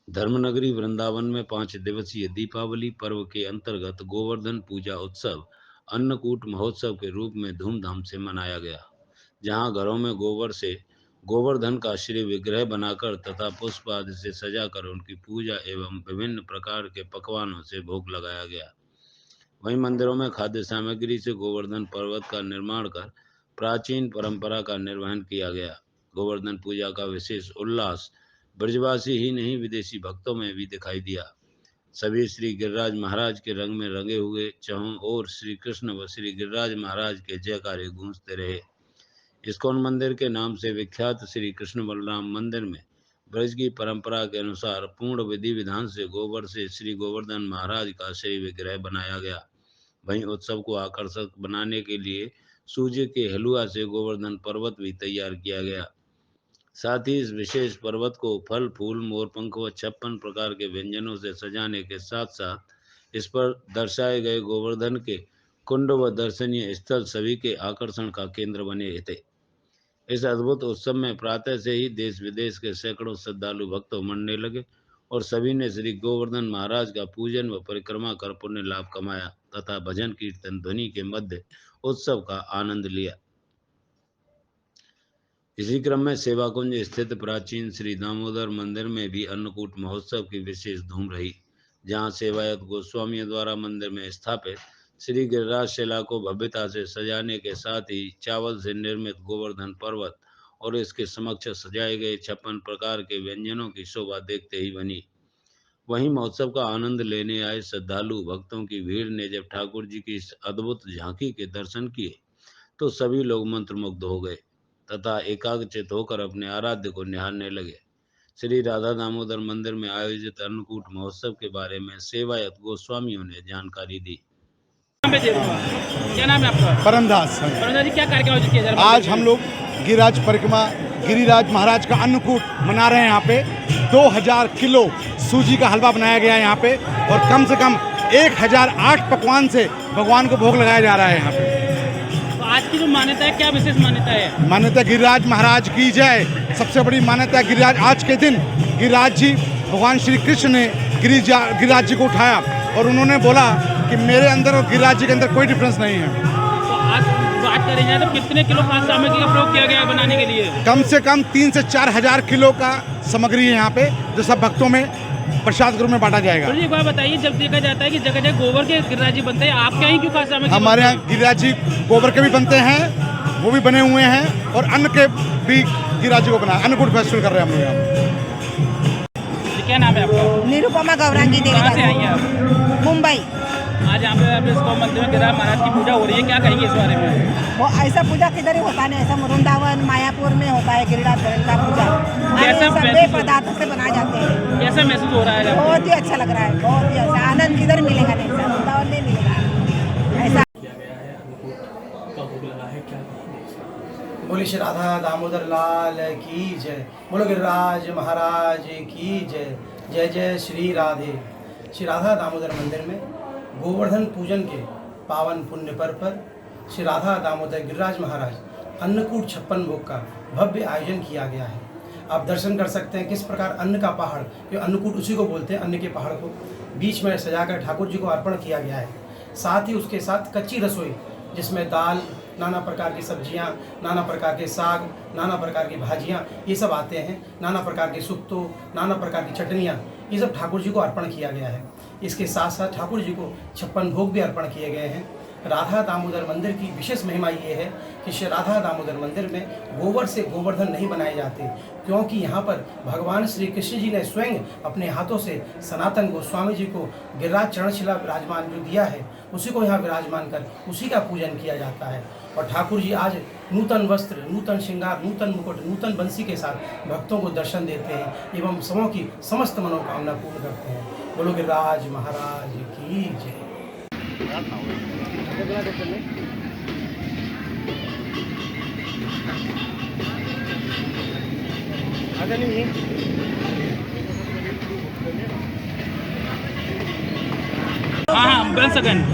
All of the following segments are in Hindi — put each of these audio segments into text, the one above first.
धर्मनगरी वृंदावन में 5 दिवसीय दीपावली पर्व के अंतर्गत गोवर्धन पूजा उत्सव अन्नकूट महोत्सव के रूप में धूमधाम से मनाया गया, जहां घरों में गोबर से गोवर्धन का श्री विग्रह बनाकर तथा पुष्प आदि से सजाकर उनकी पूजा एवं विभिन्न प्रकार के पकवानों से भोग लगाया गया। वहीं मंदिरों में खाद्य सामग्री से गोवर्धन पर्वत का निर्माण कर प्राचीन परंपरा का निर्वहन किया गया। गोवर्धन पूजा का विशेष उल्लास ब्रजवासी ही नहीं विदेशी भक्तों में भी दिखाई दिया। सभी श्री गिरिराज महाराज के रंग में रंगे हुए चहों और श्री कृष्ण व श्री गिरिराज महाराज के जयकारे गूंजते रहे। इस्कॉन मंदिर के नाम से विख्यात श्री कृष्ण बलराम मंदिर में ब्रज की परंपरा के अनुसार पूर्ण विधि विधान से गोबर से श्री गोवर्धन महाराज का श्री विग्रह बनाया गया। वहीं उत्सव को आकर्षक बनाने के लिए सूजी के हलवा से गोवर्धन पर्वत भी तैयार किया गया। साथ ही इस विशेष पर्वत को फल फूल मोरपंख व 56 प्रकार के व्यंजनों से सजाने के साथ साथ इस पर दर्शाए गए गोवर्धन के कुंड व दर्शनीय स्थल सभी के आकर्षण का केंद्र बने थे। इस अद्भुत उत्सव में प्रातः से ही देश विदेश के सैकड़ों श्रद्धालु भक्त उमड़ने लगे और सभी ने श्री गोवर्धन महाराज का पूजन व परिक्रमा कर पुण्य लाभ कमाया तथा भजन कीर्तन ध्वनि के मध्य उत्सव का आनंद लिया। इसी क्रम में सेवा कुंज स्थित प्राचीन श्री दामोदर मंदिर में भी अन्नकूट महोत्सव की विशेष धूम रही, जहां सेवायत गोस्वामियों द्वारा मंदिर में स्थापित श्री गिरिराज शिला को भव्यता से सजाने के साथ ही चावल से निर्मित गोवर्धन पर्वत और इसके समक्ष सजाए गए 56 प्रकार के व्यंजनों की शोभा देखते ही बनी। वहीं महोत्सव का आनंद लेने आए श्रद्धालु भक्तों की भीड़ ने जब ठाकुर जी की इस अद्भुत झांकी के दर्शन किए तो सभी लोग मंत्रमुग्ध हो गए तथा एकाग्रचित होकर अपने आराध्य को निहारने लगे। श्री राधा दामोदर मंदिर में आयोजित अन्नकूट महोत्सव के बारे में सेवायत गोस्वामियों ने जानकारी दी। क्या नाम है आपका? परमदास। परमदास जी, क्या कार्यक्रम आयोजित किया जा रहा है? आज हम लोग गिरिराज परिक्रमा गिरिराज महाराज का अन्नकूट मना रहे हैं। यहाँ पे 2000 किलो सूजी का हलवा बनाया गया है यहाँ पे, और कम से कम 1008 पकवान से भगवान को भोग लगाया जा रहा है यहाँ पे। तो आज की जो मान्यता है, क्या विशेष मान्यता है? मान्यता गिरिराज महाराज की जय। सबसे बड़ी मान्यता है गिरिराज। आज के दिन गिरिराज जी, भगवान श्री कृष्ण ने गिरिराज जी को उठाया और उन्होंने बोला कि मेरे अंदर और गिरिराज जी के अंदर कोई डिफरेंस नहीं है। तो आज बात करें जाए तो कितने किलो खाद्य सामग्री का प्रयोग किया गया है बनाने के लिए? कम से कम 3 से 4 हजार किलो का सामग्री है यहाँ पे, जो सब भक्तों में प्रसाद के रूप में बांटा जाएगा। तो एक बात बताइए, जब देखा जाता है कि जगह जगह गोबर के गिरिराज जी बनते हैं, आपके यहाँ क्यों खाद्य सामग्री? हमारे यहाँ गिरिराज जी गोबर के भी बनते हैं, वो भी बने हुए हैं, और अन्न के भी गिरिराज जी को बना। अन्नकूट फेस्टिवल कर रहे हैं हम लोग यहाँ। क्या नाम है आपका? निरुपमा गौरांगी देवी। कहाँ से आई हैं आप? मुंबई। आज यहाँ पे आप इस्कॉन मंदिर में गिरिराज महाराज की पूजा हो रही है, क्या कहेंगे इस बारे में? वो ऐसा पूजा किधर ही होता नहीं, ऐसा वृंदावन मायापुर में होता है गिरिराज का पूजा। कैसा सब पदार्थों से बनाए जाते हैं। कैसा महसूस हो रहा है? बहुत ही अच्छा लग रहा है, बहुत ही अच्छा। आनंद किधर मिलेगा नहीं, ऐसा वृंदावन नहीं मिलेगा ऐसा। बोले श्री राधा दामोदर लाल की जय। बोलो गिरिराज महाराज की जय। जय जय श्री राधे। श्री राधा दामोदर मंदिर में गोवर्धन पूजन के पावन पुण्य पर्व पर श्री राधा दामोदर गिरिराज महाराज अन्नकूट 56 भोग का भव्य आयोजन किया गया है। आप दर्शन कर सकते हैं किस प्रकार अन्न का पहाड़, जो अन्नकूट उसी को बोलते हैं, अन्न के पहाड़ को बीच में सजाकर ठाकुर जी को अर्पण किया गया है। साथ ही उसके साथ कच्ची रसोई, जिसमें दाल, नाना प्रकार की सब्जियां, नाना प्रकार के साग, नाना प्रकार की भाजियां, ये सब आते हैं। नाना प्रकार के सुक्तो, नाना प्रकार की चटनियां, ये सब ठाकुर जी को अर्पण किया गया है। इसके साथ साथ ठाकुर जी को 56 भोग भी अर्पण किए गए हैं। राधा दामोदर मंदिर की विशेष महिमा ये है कि श्री राधा दामोदर मंदिर में गोबर से गोवर्धन नहीं बनाए जाते, क्योंकि यहाँ पर भगवान श्री कृष्ण जी ने स्वयं अपने हाथों से सनातन गोस्वामी जी को गिरिराज चरणशिला विराजमान जो दिया है, उसी को यहाँ विराजमान कर उसी का पूजन किया जाता है। और ठाकुर जी आज नूतन वस्त्र, नूतन श्रृंगार, नूतन मुकुट, नूतन बंसी के साथ भक्तों को दर्शन देते हैं एवं सबों की समस्त मनोकामना पूर्ण करते हैं। बोलो गिरिराज महाराज की जय। हाँ, बन सकन।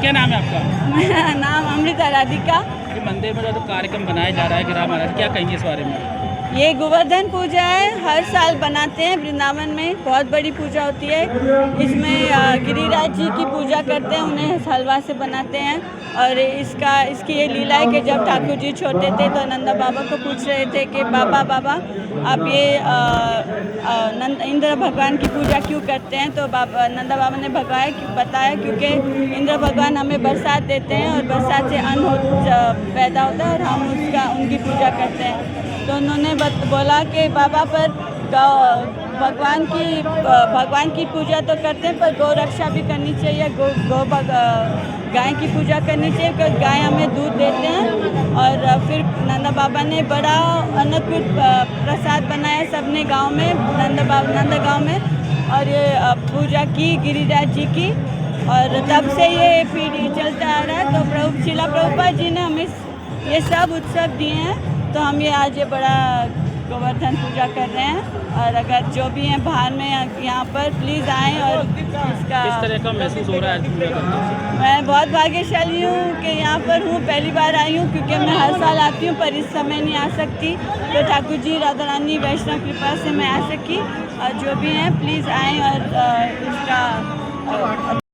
क्या नाम है आपका? मेरा नाम अमृता राधिका। मंदिर में जो कार्यक्रम बनाया जा रहा है गिरिराज महाराज, क्या कहेंगे इस बारे में? ये गोवर्धन पूजा है, हर साल बनाते हैं वृंदावन में, बहुत बड़ी पूजा होती है। इसमें गिरिराज जी की पूजा करते हैं, उन्हें हलवा से बनाते हैं। और इसकी ये लीला है कि जब ठाकुर जी छोटे थे तो नंदा बाबा को पूछ रहे थे कि बाबा आप ये इंद्र भगवान की पूजा क्यों करते हैं? तो नंदा बाबा ने बताया क्योंकि इंद्र भगवान हमें बरसात देते हैं और बरसात से अन्न पैदा होता है और हम उनकी पूजा करते हैं। तो उन्होंने बोला कि बाबा पर भगवान की पूजा तो करते हैं पर गौ रक्षा भी करनी चाहिए, गाय की पूजा करनी चाहिए क्योंकि गाय हमें दूध देते हैं। और फिर नंदा बाबा ने बड़ा अन्नकूट प्रसाद बनाया सबने गांव में, नंदा गांव में, और ये पूजा की गिरिराज जी की। और तब से ये पीढ़ी चलता आ रहा है। तो शिला प्रभुपाद जी ने हमें ये सब उत्सव दिए हैं, तो हम ये आज ये बड़ा गोवर्धन पूजा कर रहे हैं। और अगर जो भी हैं बाहर में यहाँ पर प्लीज़ आएँ और इसका किस तरह का महसूस हो रहा है? मैं बहुत भाग्यशाली हूँ कि यहाँ पर हूँ, पहली बार आई हूँ क्योंकि मैं हर साल आती हूँ पर इस समय नहीं आ सकती। तो ठाकुर जी राधा रानी वैष्णव कृपा से मैं आ सकी। और जो भी हैं प्लीज़ आएँ और इसका